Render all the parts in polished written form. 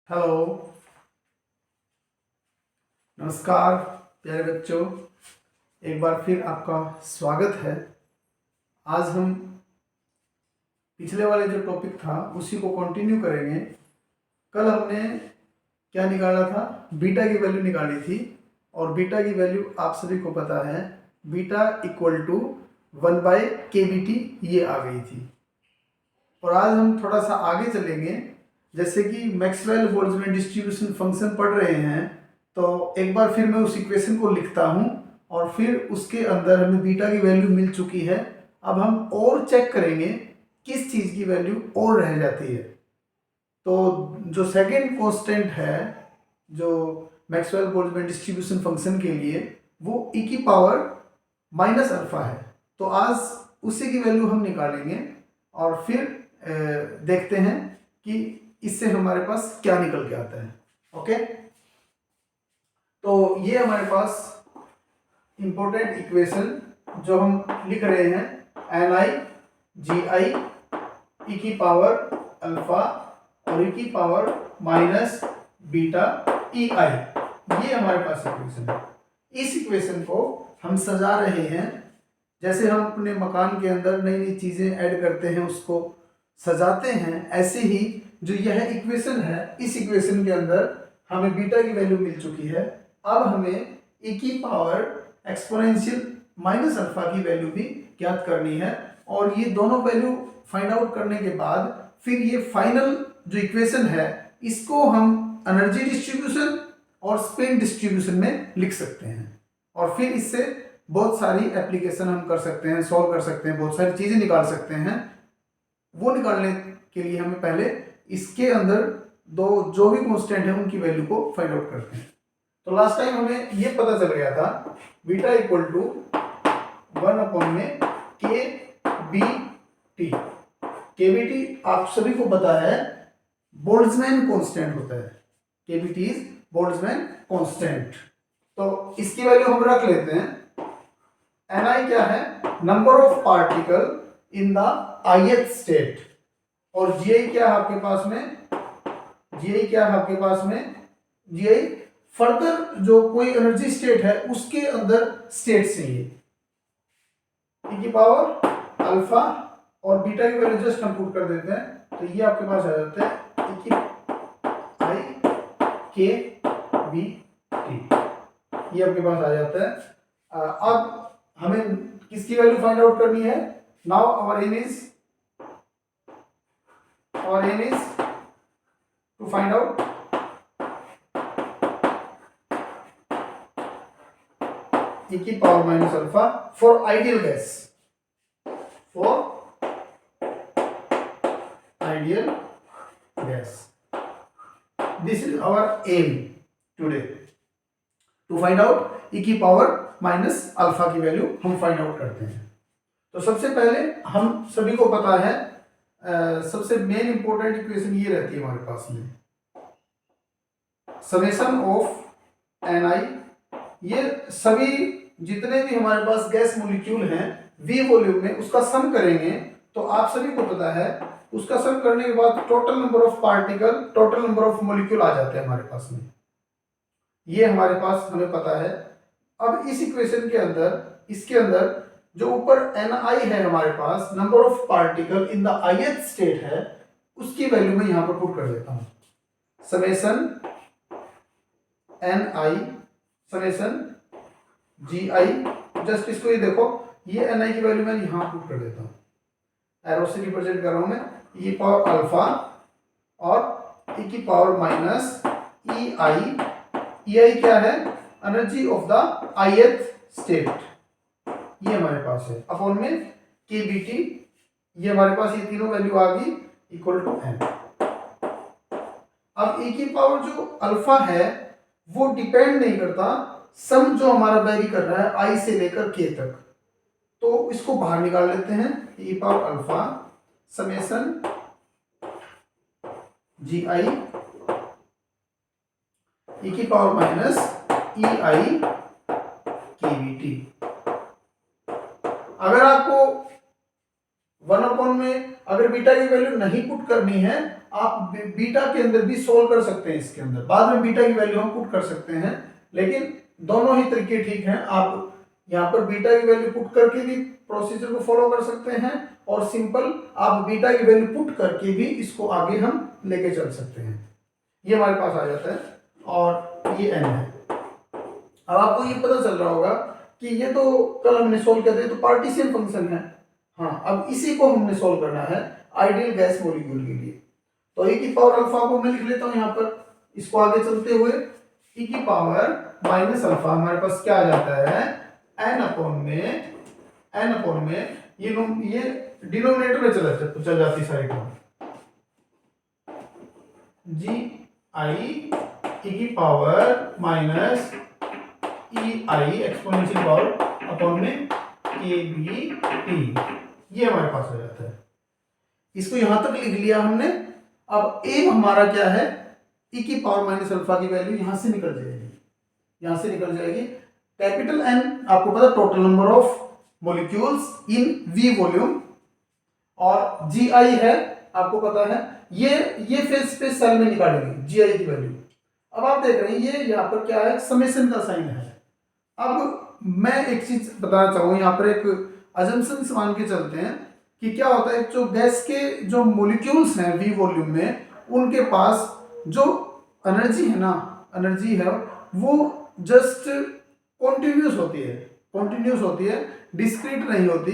Hello, नमस्कार प्यारे बच्चों। एक बार फिर आपका स्वागत है। आज हम पिछले वाले जो टॉपिक था उसी को कंटिन्यू करेंगे। कल हमने क्या निकाला था? बीटा की वैल्यू निकाली थी और बीटा की वैल्यू आप सभी को पता है, बीटा इक्वल टू 1/kBt ये आ गई थी। और आज हम थोड़ा सा आगे चलेंगे। जैसे कि मैक्सवेल बोल्ट्जमैन डिस्ट्रीब्यूशन फंक्शन पढ़ रहे हैं, तो एक बार फिर मैं उस इक्वेशन को लिखता हूँ और फिर उसके अंदर हमें बीटा की वैल्यू मिल चुकी है। अब हम और चेक करेंगे किस चीज़ की वैल्यू और रह जाती है। तो जो सेकेंड कांस्टेंट है जो मैक्सवेल बोल्ट्जमैन डिस्ट्रीब्यूशन फंक्शन के लिए, वो e की पावर माइनस अल्फा है। तो आज उसी की वैल्यू हम निकालेंगे और फिर देखते हैं कि इससे हमारे पास क्या निकल के आता है। ओके, तो ये हमारे पास इंपॉर्टेंट इक्वेशन जो हम लिख रहे हैं, Ni Gi e की पावर अल्फा और e की पावर माइनस बीटा ei, ये हमारे पास इक्वेशन है। इस इक्वेशन को हम सजा रहे हैं। जैसे हम अपने मकान के अंदर नई नई चीज़ें ऐड करते हैं, उसको सजाते हैं, ऐसे ही जो यह इक्वेशन है, इस इक्वेशन के अंदर हमें बीटा की वैल्यू मिल चुकी है। अब हमें e की पावर एक्सपोनेंशियल माइनस अल्फा की वैल्यू भी ज्ञात करनी है। और ये दोनों वैल्यू फाइंड आउट करने के बाद फिर ये फाइनल जो इक्वेशन है, इसको हम एनर्जी डिस्ट्रीब्यूशन और स्पिन डिस्ट्रीब्यूशन में लिख सकते हैं। और फिर इससे बहुत सारी एप्लीकेशन हम कर सकते हैं, सॉल्व कर सकते हैं, बहुत सारी चीज़ें निकाल सकते हैं। वो निकालने के लिए हमें पहले इसके अंदर दो जो भी कांस्टेंट है उनकी वैल्यू को फाइंड आउट करते हैं। तो लास्ट टाइम हमें ये पता चल गया था, beta equal to 1/kBt। kBt आप सभी को पता है बोल्ट्जमैन कांस्टेंट होता है। kBt is Boltzmann constant. तो इसकी वैल्यू हम रख लेते हैं। Ni क्या है? Number of particle in the ith state. और Gi क्या है आपके पास में? Gi क्या है आपके पास में? Gi फर्दर जो कोई एनर्जी स्टेट है उसके अंदर स्टेट चाहिए। e की पावर अल्फा और बीटा की वैल्यू जस्ट हम पुट कर देते हैं, तो ये आपके पास आ जाता है e की i k b t, ये आपके पास आ जाता है। अब हमें किसकी वैल्यू फाइंड आउट करनी है? Now our aim is to find out e की power minus alpha for ideal gas, this is our aim today, to find out e की पावर माइनस अल्फा की वैल्यू हम फाइंड आउट करते हैं। तो सबसे पहले हम सभी को पता है, सबसे मेन इंपॉर्टेंट इक्वेशन ये रहती है हमारे पास में, समेशन ऑफ Ni। ये सभी जितने भी हमारे पास गैस मॉलिक्यूल हैं V वॉल्यूम में, उसका सम करेंगे तो आप सभी को पता है उसका सम करने के बाद total number of particle, total number of molecule आ जाते हैं हमारे पास में। ये हमारे पास हमें पता है। अब इस इक्वेशन के अंदर, इसके अंदर जो ऊपर Ni है हमारे पास, number of particle in the ith state है, उसकी वैल्यू मैं यहां पर पुट कर देता हूं। Summation Ni summation Gi, just इसको ये देखो, ये Ni की वैल्यू मैं यहां पुट कर देता हूं, एरो से रिप्रेजेंट कर रहा हूं मैं, e पावर अल्फा और e की पावर माइनस ei क्या है? Energy of the ith state, ये हमारे पास है, अपॉन में kBt, ये हमारे पास ये तीनों वैल्यू आ गई इक्वल टू n। अब e की पावर जो अल्फा है वो डिपेंड नहीं करता, सम जो हमारा वेरी कर रहा है i से लेकर k तक, तो इसको बाहर निकाल लेते हैं। e power alpha summation Gi e की पावर माइनस ei kBt। अगर आपको 1 अपॉन में अगर बीटा की वैल्यू नहीं पुट करनी है, आप बीटा के अंदर भी सोल्व कर सकते हैं। इसके अंदर बाद में बीटा की वैल्यू हम पुट कर सकते हैं, लेकिन दोनों ही तरीके ठीक हैं। आप यहाँ पर बीटा की वैल्यू पुट करके भी प्रोसीजर को फॉलो कर सकते हैं, और सिंपल आप बीटा की वैल्यू पुट करके भी इसको आगे हम लेके चल सकते हैं। ये हमारे पास आ जाता है, और ये n है। अब आपको ये पता चल रहा होगा कि ये तो कल हमने सोल्व किया था, तो पार्टीशियन फंक्शन है। हाँ, अब इसी को हमने सोल्व करना है आइडियल गैस मॉलिक्यूल के लिए। तो e की पावर अल्फा को मैं लिख लेता हूं यहाँ पर, इसको आगे चलते हुए e की पावर माइनस अल्फा हमारे पास क्या आ जाता है, n अपॉन में ये डिनोमिनेटर में चल जाती सारी टर्म, जी आई e की पावर माइनस ई आई एक्सपोनेंशियल पावर अपॉन में के बी टी, ये हमारे पास हो जाता है। इसको यहां तक लिख लिया हमने। अब एम हमारा क्या है, e की पावर माइनस अल्फा की वैल्यू यहां से निकल जाएगी, कैपिटल N आपको पता total number of molecules in V volume, और GI है आपको पता है, ये फेज स्पेस सेल में निकालेंगे GI की वैल्यू। अब आप देख रहे हैं ये यहाँ पर क्या है, समेशन का साइन है। अब मैं एक चीज बताना चाहूंगा, यहाँ पर एक अजम्पशन मान के चलते हैं कि क्या होता है, जो गैस के जो मॉलिक्यूल्स हैं V वॉल्यूम में, उनके पास जो एनर्जी है वो जस्ट कॉन्टिन्यूस होती है, डिस्क्रीट नहीं होती।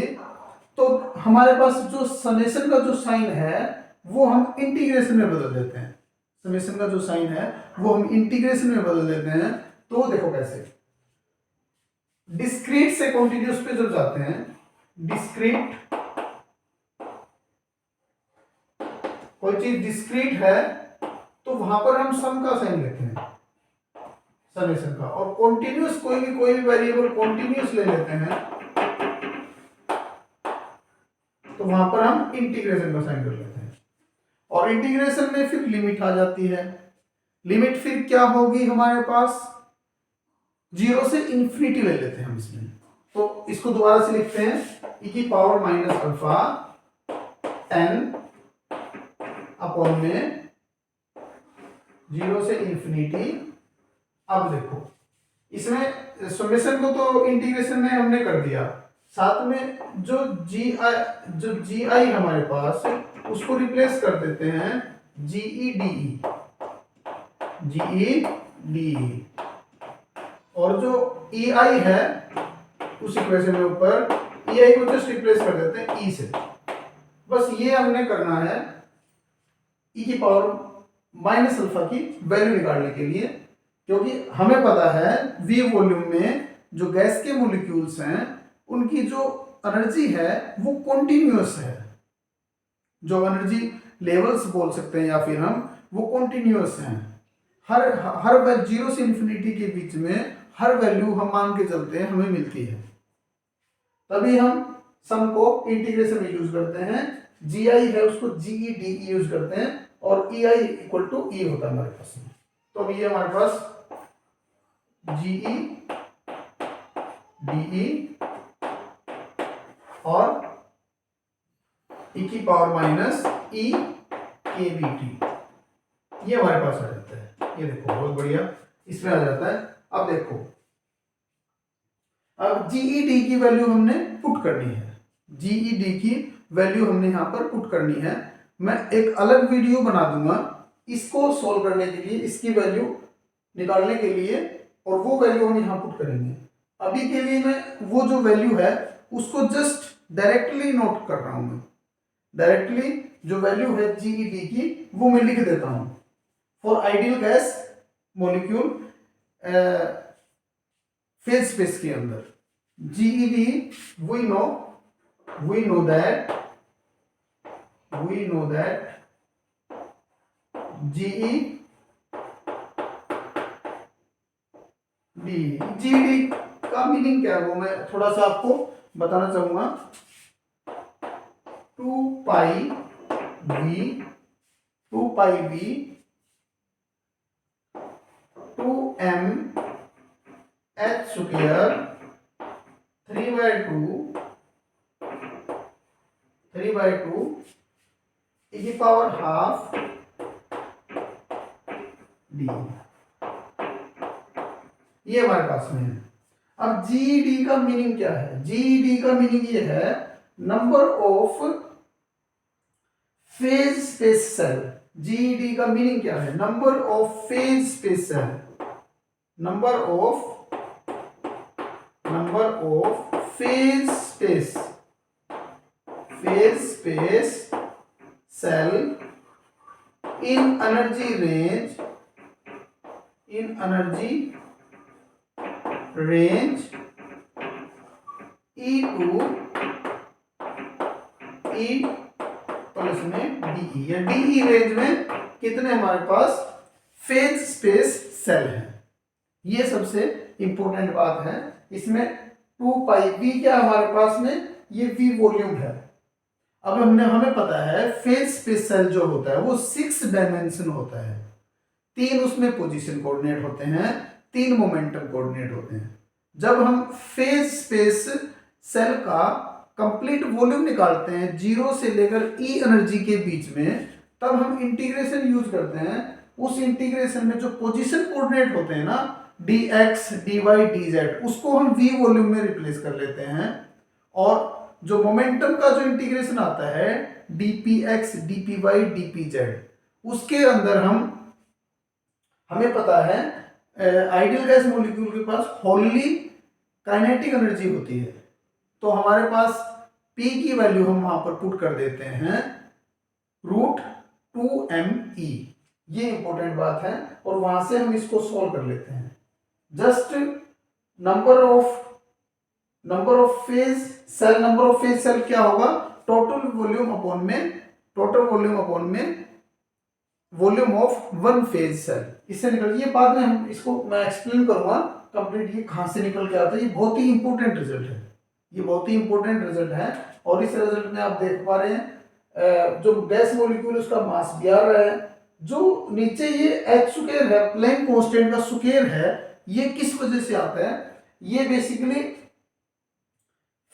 तो हमारे पास जो समेशन का जो साइन है वो हम इंटीग्रेशन में बदल देते हैं। तो देखो कैसे, डिस्क्रीट से कॉन्टिन्यूस पे जब जाते हैं, कोई चीज डिस्क्रीट है तो वहां पर हम सम का साइन लेते हैं, समेशन का, और कॉन्टिन्यूस कोई भी वेरिएबल कॉन्टिन्यूस ले लेते हैं तो वहां पर हम इंटीग्रेशन का साइन कर लेते हैं। और इंटीग्रेशन में फिर लिमिट आ जाती है। लिमिट फिर क्या होगी हमारे पास, 0 से इन्फिनिटी ले लेते हैं हम इसमें। तो इसको दोबारा से लिखते हैं, e की power minus alpha n upon में 0 से इन्फिनिटी। अब देखो इसमें समेशन को तो इंटीग्रेशन में हमने कर दिया, साथ में जो जी आई हमारे पास उसको रिप्लेस कर देते हैं GEDE, और जो EI है उस इक्वेशन में ऊपर EI को जस्ट रिप्लेस कर देते हैं E से। बस ये हमने करना है e की पावर माइनस अल्फा की वैल्यू निकालने के लिए, क्योंकि हमें पता है V वॉल्यूम में जो गैस के मॉलिक्यूल्स हैं उनकी जो एनर्जी है वो कॉन्टिन्यूअस है। जो एनर्जी लेवल्स बोल सकते हैं या फिर हम, वो कॉन्टिन्यूअस हैं। हर 0 से इन्फिनिटी के बीच में हर वैल्यू हम मान के चलते हैं हमें मिलती है, तभी हम सम को इंटीग्रेशन में यूज करते हैं। GI है उसको GEDE यूज करते हैं, और EI इक्वल टू E होता है हमारे पास। तो अब ये हमारे पास GEDE और e की पावर माइनस E KBT, ये हमारे पास आ जाता है। ये देखो बहुत बढ़िया इसमें आ जाता है। अब देखो, अब GED की वैल्यू हमने पुट करनी है, GED की वैल्यू हमने यहां पर पुट करनी है। मैं एक अलग वीडियो बना दूंगा इसको सोल्व करने के लिए, इसकी वैल्यू निकालने के लिए, और वो वैल्यू हम यहां पुट करेंगे। अभी के लिए मैं वो जो वैल्यू है उसको जस्ट डायरेक्टली नोट कर रहा हूं। मैं डायरेक्टली जो वैल्यू है GED की वो मैं लिख देता हूं। For ideal gas molecule phase space के अंदर GED we know that GED का मीनिंग क्या है वो मैं थोड़ा सा आपको बताना चाहूंगा। 2 पाई v 2m h square 3/2 e की पावर हाफ डी, ये हमारे पास में है। अब जीडी का मीनिंग क्या है? जीडी का मीनिंग ये है number of phase space cell. जीडी का मीनिंग क्या है? Number of phase space cell, number of phase space cell in energy range E to E plus में DE, या DE रेंज में कितने हमारे पास फेज स्पेस सेल है। ये सबसे इंपॉर्टेंट बात है। इसमें 2 पाई V क्या हमारे पास में, ये V वॉल्यूम है। अब हमें पता है फेज स्पेस सेल जो होता है वो 6 डायमेंशन होता है। 3 उसमें पोजीशन कोऑर्डिनेट होते हैं, 3 मोमेंटम कोऑर्डिनेट होते हैं। जब हम फेज स्पेस सेल का कंप्लीट वॉल्यूम निकालते हैं 0 से लेकर E एनर्जी के बीच में, तब हम इंटीग्रेशन यूज करते हैं। उस इंटीग्रेशन में जो पोजीशन कोऑर्डिनेट होते हैं ना, dx, dy, dz, उसको हम V वॉल्यूम में रिप्लेस कर लेते हैं। और जो मोमेंटम का जो इंटीग्रेशन आता है dpx, dpy, dpz, उसके अंदर हमें पता है आइडियल गैस मॉलिक्यूल के पास होली काइनेटिक एनर्जी होती है, तो हमारे पास P की वैल्यू हम वहां पर पुट कर देते हैं √2me। ये इंपॉर्टेंट बात है, और वहां से हम इसको सॉल्व कर लेते हैं। Just number of phase cell क्या होगा? टोटल वॉल्यूम अपॉन में volume of one phase cell. इससे निकल, ये बाद में हम इसको मैं एक्सप्लेन करूंगा कंप्लीट ये कहां से निकल के आता है। ये बहुत ही इंपॉर्टेंट रिजल्ट है, और इस रिजल्ट में आप देख पा रहे हैं जो गैस मॉलिक्यूल उसका मास भी आ रहा है, जो नीचे ये h स्क्वायर है, प्लैंक कांस्टेंट का स्क्वायर है, ये किस वजह से आता है? ये बेसिकली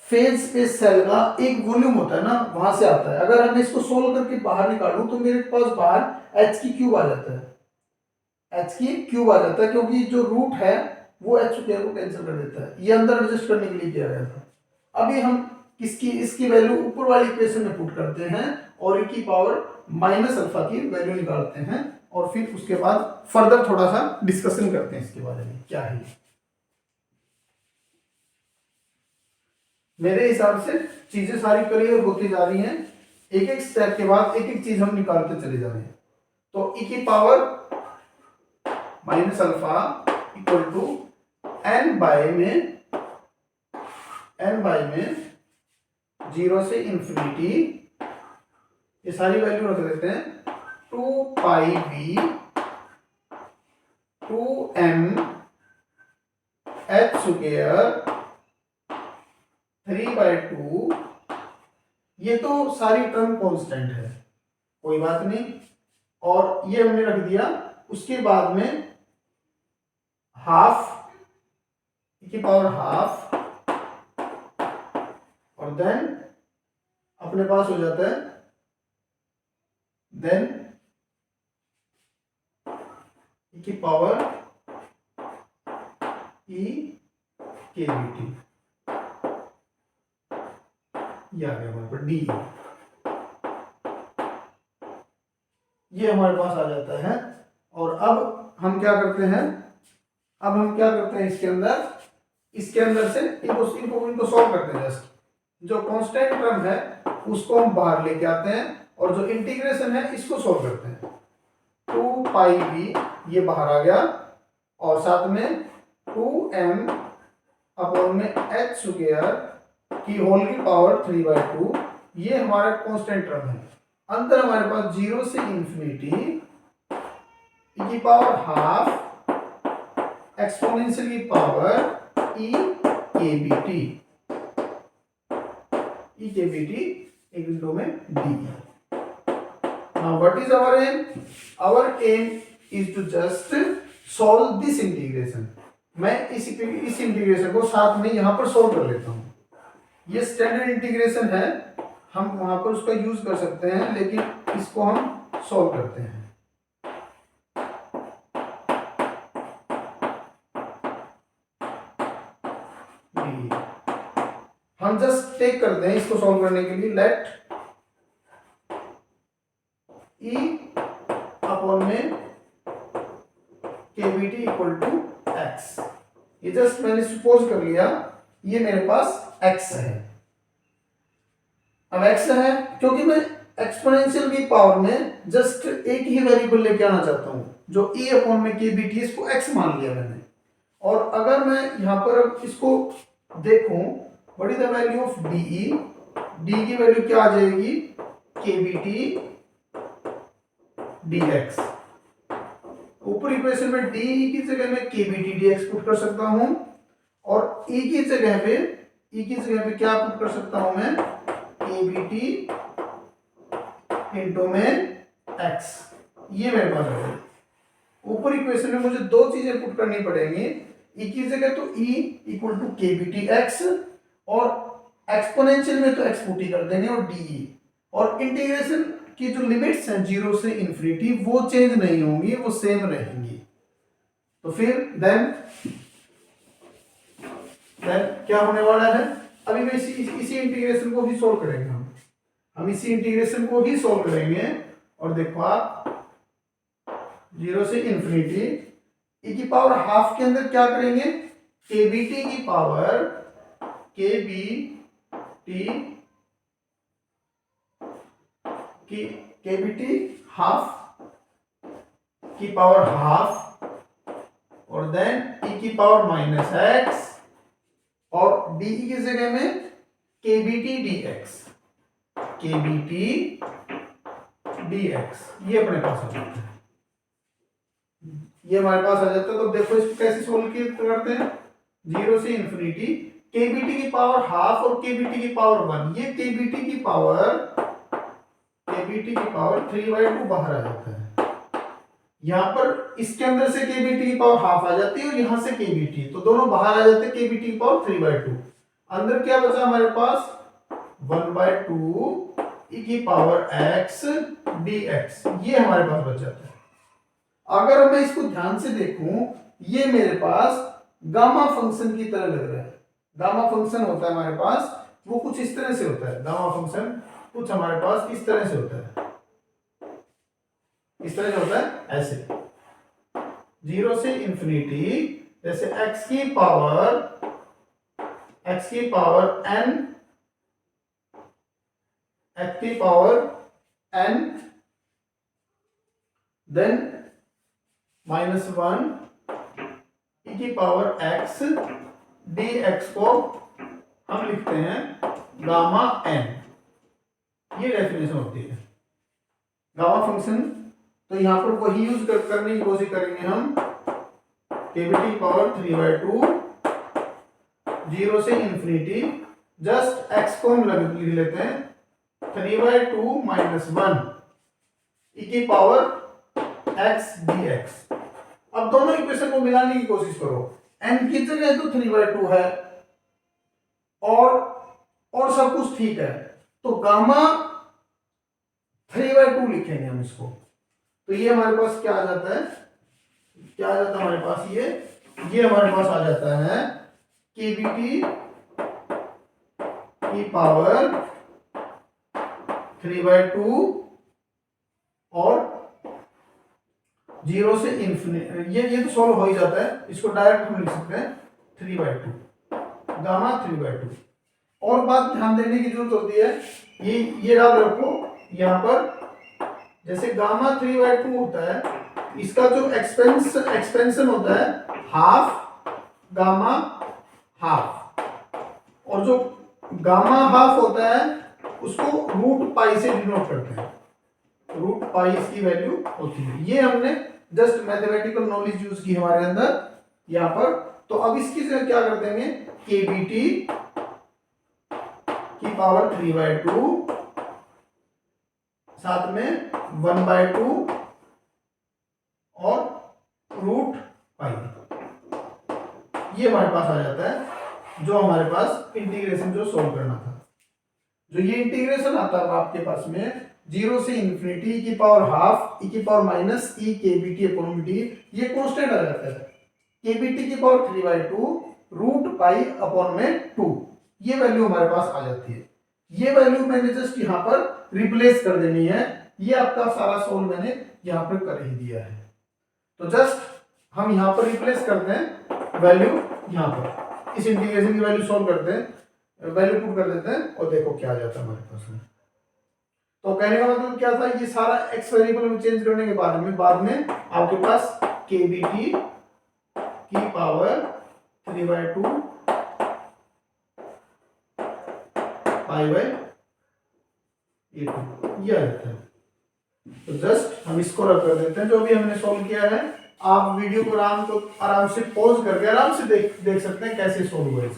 फेज स्पेस सेल का एक वॉल्यूम होता है ना, वहां से आता है। अगर मैं इसको सोल्व करके बाहर निकालूं तो मेरे पास बाहर h की क्यूब आ जाता है, क्योंकि जो रूट है वो h स्क्वायर को कैंसिल कर देता है। ये अंदर एडजस्ट करने के लिए किया गया था। अभी हम इसकी वैल्यू ऊपर वाली इक्वेशन में पुट करते हैं और e की पावर -α की वैल्यू निकालते हैं, और फिर उसके बाद फर्दर थोड़ा सा डिस्कशन करते हैं इसके बारे में क्या है। मेरे हिसाब से चीजें सारी क्लियर होती जा रही हैं। एक एक स्टेप के बाद एक एक चीज हम निकालते चले जा रहे हैं। तो e की power -α equal to n by में 0 से इंफिनिटी, ये सारी वैल्यू रख देते हैं 2 पाई v 2m h स्क्वायर 3/2। ये तो सारी टर्म कांस्टेंट है, कोई बात नहीं, और ये हमने रख दिया। उसके बाद में हाफ e की पावर हाफ, और देन अपने पास हो जाता है देन e की पावर e kBT, ये आ गया हमारे पास डी। ये हमारे पास आ जाता है। और अब हम क्या करते हैं? इसके अंदर से इनको सॉल्व करते हैं। जस्ट जो कांस्टेंट टर्म है उसको हम बाहर लेके आते हैं, और जो इंटीग्रेशन है इसको सॉल्व करते हैं। 2 पाई v ये बाहर आ गया, और साथ में 2m अपॉन में h स्क्वायर की होल की पावर 3/2, ये हमारा कांस्टेंट टर्म है। अंदर हमारे पास 0 से इंफिनिटी e की पावर हाफ एक्सपोनेंशियल की पावर e kBT एक विंडो में d। Now what is our aim? Our aim is to just solve this integration. मैं इस इंटीग्रेशन को साथ में यहां पर सॉल्व कर लेता हूं। ये स्टैंडर्ड इंटीग्रेशन है, हम वहां पर उसका यूज कर सकते हैं, लेकिन इसको हम सॉल्व करते हैं। हम जस्ट टेक करते हैं इसको सॉल्व करने के लिए, लेट ई अपॉन में केबीटी इक्वल टू एक्स। ये जस्ट मैंने सपोज कर लिया ये मेरे पास एक्स है। अब एक्स है क्योंकि मैं एक्सपोनेंशियल की पावर में जस्ट एक ही वेरिएबल लेके आना चाहता हूं, जो ई अपॉन में केबीटी, इसको एक्स मान लिया मैंने। और अगर मैं यहां पर अब इसको देखूं, what is the value of DE, D की वैल्यू क्या आ जाएगी, केबीटी dx। ऊपर इक्वेशन में डी की जगह में केबीटी dx पुट कर सकता हूं, और ई की जगह पे क्या पुट कर सकता हूं मैं, केबीटी इंटू में x। ये मेरे पास है। ऊपर इक्वेशन में मुझे दो चीजें पुट करनी पड़ेंगी, ई की जगह तो E equal to KBT x, और एक्सपोनेंशियल में तो एक्स पुट ही कर देंगे, और डी, और इंटीग्रेशन की जो लिमिट्स हैं 0 से इन्फिनिटी वो चेंज नहीं होंगी, वो सेम रहेंगी। तो फिर देन क्या होने वाला है, अभी मैं इसी इंटीग्रेशन को ही सोल्व करेंगे हम इसी इंटीग्रेशन को ही सोल्व करेंगे। और देखो आप 0 से इन्फिनिटी ई की पावर हाफ के अंदर क्या करेंगे, केबीटी की पावर केबीटी हाफ की पावर हाफ, और देन ई की पावर माइनस एक्स, और डी की जगह में केबीटी डीएक्स। ये अपने पास आ जाता है, ये हमारे पास आ जाता है। तो देखो इसको कैसे सोल्व करते हैं, 0 से इन्फिनिटी केबीटी की पावर हाफ और केबीटी की पावर 1, ये केबीटी की पावर 3/2 बाहर आ जाता है। यहां पर इसके अंदर से केबीटी की पावर हाफ आ जाती है, और यहां से केबीटी, तो दोनों बाहर आ जाते हैं, केबीटी की पावर 3/2। अंदर क्या बचा हमारे पास, 1/2 ई की पावर एक्स डीएक्स, ये हमारे पास बच जाता है। अगर मैं इसको ध्यान से देखूं, ये मेरे पास गामा फंक्शन की तरह लग रहा है। गामा फंक्शन होता है हमारे पास, वो कुछ इस तरह से होता है। गामा फंक्शन कुछ हमारे पास इस तरह से होता है, इस तरह से होता है, ऐसे 0 से इन्फिनिटी, जैसे x की पावर n, देन -1 e की पावर x dx को हम लिखते हैं गामा n। ये डेफिनेशन होती है गामा फंक्शन। तो यहां पर वही यूज करने की कोशिश करेंगे हम, केबीटी पावर 3/2, 0 से इन्फिनिटी, जस्ट x को हम लिख लेते हैं 3/2 - 1 e की पावर x dx। अब दोनों इक्वेशन को मिलाने की कोशिश करो, n की जगह तो 3/2 है, और सब कुछ ठीक है, तो गामा 3/2 लिखेंगे हम इसको। तो ये हमारे पास क्या आ जाता है, हमारे पास ये हमारे पास आ जाता है केबीटी की पावर 3/2 और 0 से इन्फिनिटी, ये तो सॉल्व हो ही जाता है, इसको डायरेक्ट हम लिख सकते हैं 3/2 गामा 3/2। और बात ध्यान देने की जरूरत होती है, ये याद रखो, यहां पर जैसे गामा 3/2 होता है, इसका जो एक्सपेंशन होता है हाफ गामा हाफ, और जो गामा हाफ होता है उसको √π से डिनोट करते हैं, √π इसकी वैल्यू होती है। ये हमने जस्ट मैथमेटिकल नॉलेज यूज की हमारे अंदर यहां पर। तो अब इसकी जगह क्या कर देंगे, केबीटी की पावर 3/2, साथ में 1/2 और √π, ये हमारे पास आ जाता है, जो हमारे पास इंटीग्रेशन जो सोल्व करना था। जो ये इंटीग्रेशन आता है आपके पास में 0 से इन्फिनिटी ई की पावर हाफ ई की पावर माइनस ई केबीटी अपॉन डी, ये कांस्टेंट आ जाता है, केबीटी की पावर 3/2 √π अपॉन में 2, ये वैल्यू हमारे पास आ जाती है। ये वैल्यू मैंने जस्ट यहाँ पर रिप्लेस कर देनी है। ये आपका सारा सोल्व मैंने यहाँ पर कर ही दिया है। तो जस्ट हम यहाँ पर रिप्लेस करते हैं वैल्यू, यहाँ पर इस इंटीग्रेशन की वैल्यू सोल्व करते हैं, वैल्यू पुट कर देते हैं और देखो क्या आ जाता है हमारे पास में। तो कहने का मतलब क्या था, ये सारा एक्स वेरिएबल में चेंज करने के बाद में आपके पास KBT की पावर 3/2 π/a2 ये आ जाता है। तो जस्ट हम इसको रख कर देते हैं, जो भी हमने सोल्व किया है। आप वीडियो को आराम से पॉज करके आराम से देख सकते हैं कैसे सोल्व हुआ है,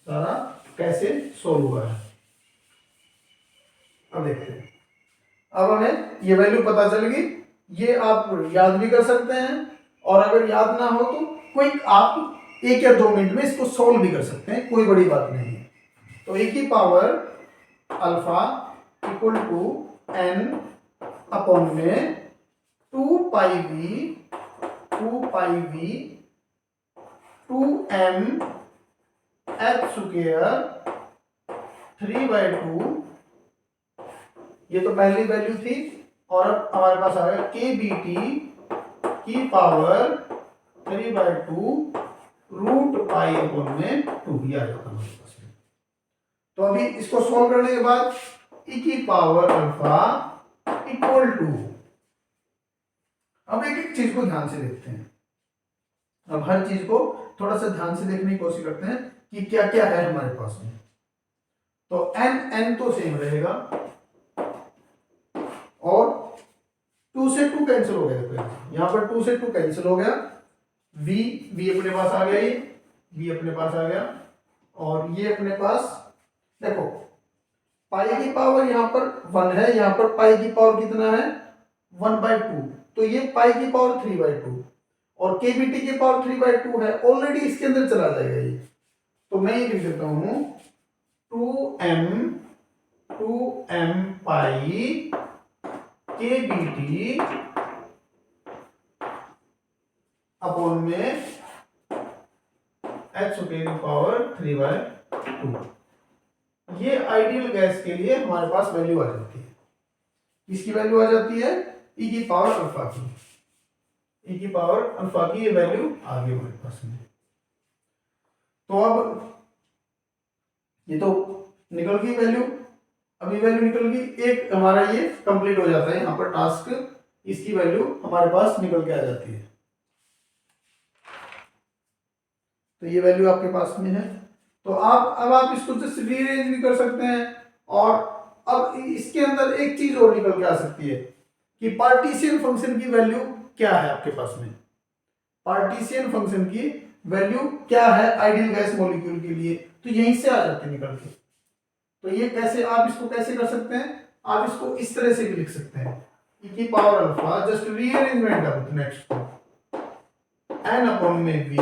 सारा कैसे सोल्व हुआ है। अब देखते हैं, अब हमें ये वैल्यू पता चल गई। ये आप याद भी कर सकते हैं, और अगर याद ना हो तो क्विक आप 1 या 2 मिनट में इसको सोल्व भी कर सकते हैं, कोई बड़ी बात नहीं है। तो e की power alpha equal to n upon में 2πv 2m h स्क्वायर 3/2, ये तो पहली वैल्यू थी। और अब हमारे पास आ गया KBT की पावर 3/2 रूट पाई अपॉन में 2 भी आ जाता हमारे पास में। तो अभी इसको सॉल्व करने के बाद e की पावर अल्फा इक्वल टू, अब एक एक चीज को ध्यान से देखते हैं। अब हर चीज को थोड़ा सा ध्यान से देखने की कोशिश करते हैं कि क्या क्या है हमारे पास में। तो n तो सेम रहेगा, और 2 से 2 कैंसिल हो गया। यहां पर 2 से 2 कैंसिल हो गया। v अपने पास आ गया, ये v अपने पास आ गया, और ये अपने पास देखो पाई की पावर यहाँ पर 1 है, यहाँ पर पाई की पावर कितना है 1/2, तो ये पाई की पावर 3/2 और KBT की पावर 3/2 है, ऑलरेडी इसके अंदर चला जाएगा ये। तो मैं ये लिख देता हूं 2m पाई KBT अपॉन में h की पावर 3/2। ये आइडियल गैस के लिए हमारे पास वैल्यू आ जाती है। किसकी वैल्यू आ जाती है, e की पावर अल्फा की, e की पावर अल्फा की ये वैल्यू आ गई हमारे पास में। तो अब ये तो निकल गई वैल्यू, अभी वैल्यू निकल गई, एक हमारा ये कंप्लीट हो जाता है यहाँ पर टास्क, इसकी वैल्यू हमारे पास निकल के आ जाती है। तो ये वैल्यू आपके पास में है। तो अब आप इसको जस्ट रीअरेंज भी कर सकते हैं। और अब इसके अंदर एक चीज और निकल के आ सकती है कि पार्टीशियन फंक्शन की वैल्यू क्या है आपके पास में। पार्टीशियन फंक्शन की वैल्यू क्या है आइडियल गैस मॉलिक्यूल के लिए, तो यहीं से आ जाते निकल के। तो ये कैसे, आप इसको कैसे कर सकते हैं, आप इसको इस तरह से भी लिख सकते हैं, e की पावर अल्फा, जस्ट रीअरेंजमेंट अब नेक्स्ट n अपॉन में v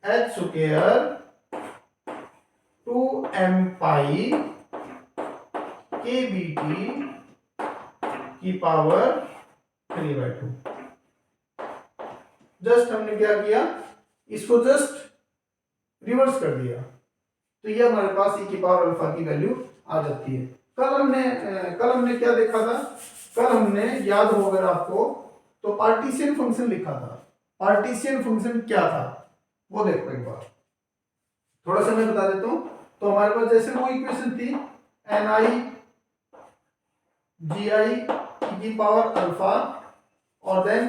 h square 2m pi KBT की पावर 3/2। जस्ट हमने क्या किया, इसको जस्ट रिवर्स कर दिया, तो ये हमारे पास e की पावर अल्फा की वैल्यू आ जाती है। कल हमने क्या देखा था, कल हमने याद हो अगर आपको तो पार्टीशियन फंक्शन लिखा था। पार्टीशियन फंक्शन क्या था वो देखो एक बार, थोड़ा सा मैं बता देता हूं। तो हमारे पास जैसे वो इक्वेशन थी ni gi e की पावर अल्फा और देन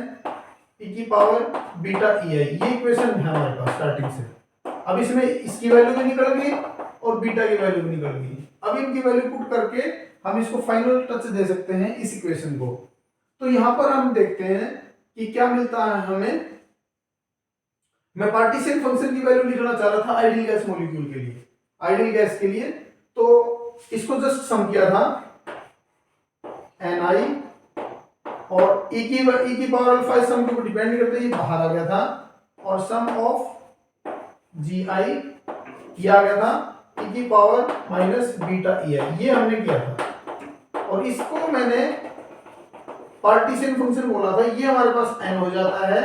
e की पावर बीटा ei, ये इक्वेशन है हमारे पास स्टार्टिंग से। अब इसमें इसकी वैल्यू भी निकल गई और बीटा की वैल्यू भी निकल गई। अब इनकी वैल्यू पुट करके हम इसको फाइनल टच दे सकते हैं इस इक्वेशन को। तो यहां पर हम देखते हैं कि क्या मिलता है हमें। मैं पार्टीशियन फंक्शन की वैल्यू लिखना चाह रहा था आइडियल गैस मॉलिक्यूल के लिए, आइडियल गैस के लिए, तो इसको जस्ट सम किया था ni और e की पावर अल्फा इस सम के ऊपर डिपेंड करते ही बाहर आ गया था, और सम ऑफ gi ये आ गया था e की पावर माइनस बीटा ei, ये हमने किया था। और इसको मैंने पार्टीशियन फंक्शन बोला था, ये हमारे पास n हो जाता है,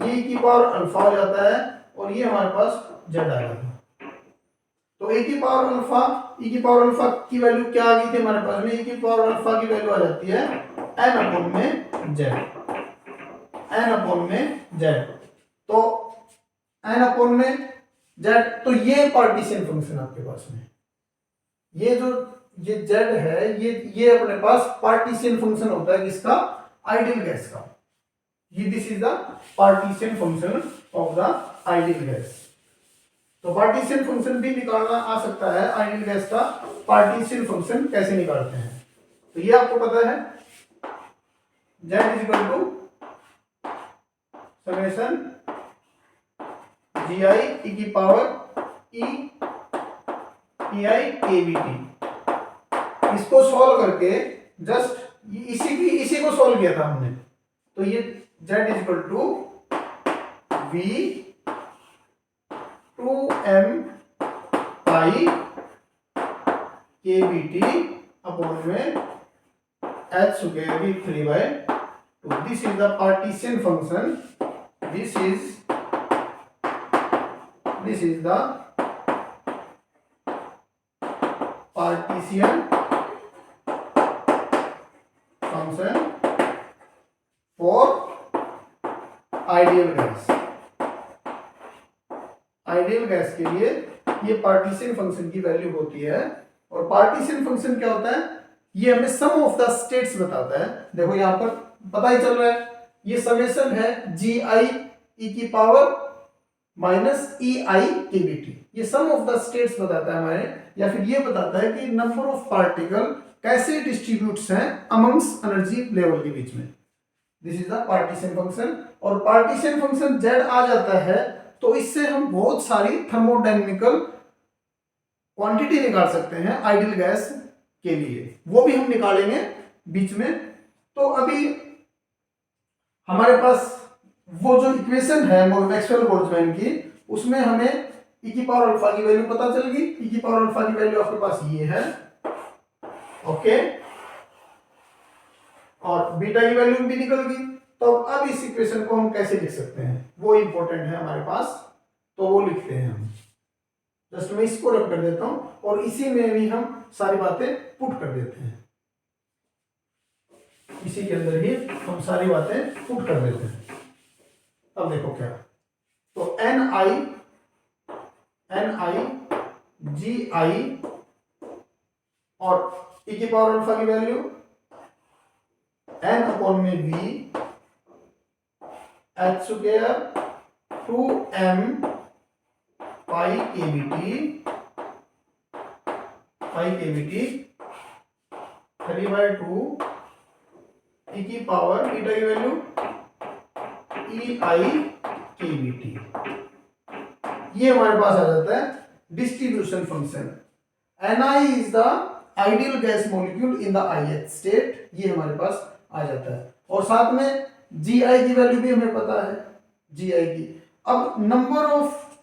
ये e की पावर अल्फा हो जाता है, और ये हमारे पास जेड आ गया था। तो e की पावर अल्फा की वैल्यू क्या आ गई थी हमारे पास में? e की पावर अल्फा की वैल्यू आ जाती है n अपॉन में z, n अपॉन में z। तो n अपॉन में z, तो ये पार्टीशन फंक्शन आपके पास में, ये जो ये z है, ये अपने पास पार्टीशन फंक्शन होता है किसका? आइडियल गैस का। ये this is the partition function of the ideal gas. तो पार्टीशन फंक्शन भी निकालना आ सकता है आइडियल गैस का। पार्टीशन फंक्शन कैसे निकालते हैं तो ये आपको पता है, z इज equal to summation gi e की पावर e pi kBT। इसको सॉल्व करके जस्ट इसी को सॉल्व किया था हमने, तो ये z इज equal to v 2m pi kBT upon में h स्क्वायर भी 3/2। This is the partition function, this is the partition function for ideal gas. Ideal gas के लिए ये पार्टीशन फंक्शन की वैल्यू होती है। और पार्टीशन फंक्शन क्या होता है? ये हमें सम ऑफ द स्टेट्स बताता है। देखो यहां पर पता ही चल रहा है, ये समेशन है जी आई ई की पावर माइनस ई आई के बी टी। ये सम ऑफ द स्टेट्स बताता है हमारे, या फिर ये बताता है कि नंबर ऑफ पार्टिकल कैसे डिस्ट्रीब्यूट्स हैं अमंग्स एनर्जी लेवल के बीच में। This is the partition function. और पार्टीशन फंक्शन जेड आ जाता है तो इससे हम बहुत सारी थर्मोडायनेमिकल क्वांटिटी निकाल सकते हैं आइडियल गैस के लिए, वो भी हम निकालेंगे बीच में। तो अभी हमारे पास वो जो इक्वेशन है मैक्सवेल बोल्ट्जमैन की, उसमें हमें e की पावर अल्फा की वैल्यू पता चल गई। e की पावर अल्फा की वैल्यू आपके पास ये है, ओके, और बीटा की वैल्यू भी निकल गई। तो अब इस इक्वेशन को हम कैसे लिख सकते हैं, वो इंपॉर्टेंट है हमारे पास, तो वो लिखते हैं हम। जस्ट मैं इसको रख कर देता हूं और इसी में भी हम सारी बातें पुट कर देते हैं, इसी के अंदर ही हम सारी बातें पुट कर देते हैं। अब देखो क्या, तो एन आई जी आई और e की पावर अल्फा की वैल्यू n अपॉन में v h square 2m pi kBT 3/2 e की पावर बीटा की वैल्यू e आई kBT। ये हमारे पास आ जाता है distribution function. Ni is the ideal gas molecule in the ith state, ये हमारे पास आ जाता है। और साथ में Gi की वैल्यू भी हमें पता है, Gi की। अब number of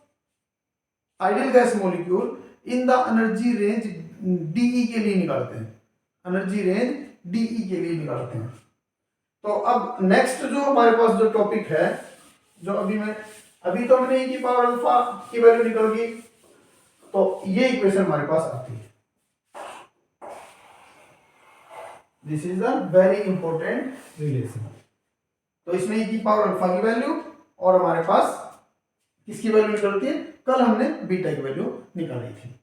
ideal gas molecule in the energy range DE के लिए निकालते हैं, एनर्जी रेंज DE के लिए निकालते हैं। तो अब नेक्स्ट जो हमारे पास जो टॉपिक है, जो अभी तो हमने e की पावर अल्फा की वैल्यू निकल गई, तो ये इक्वेशन हमारे पास आती है। This is a very important relation. तो इसमें e की पावर अल्फा की वैल्यू और हमारे पास किसकी वैल्यू निकलती है? कल हमने बीटा की वैल्यू निकाली थी।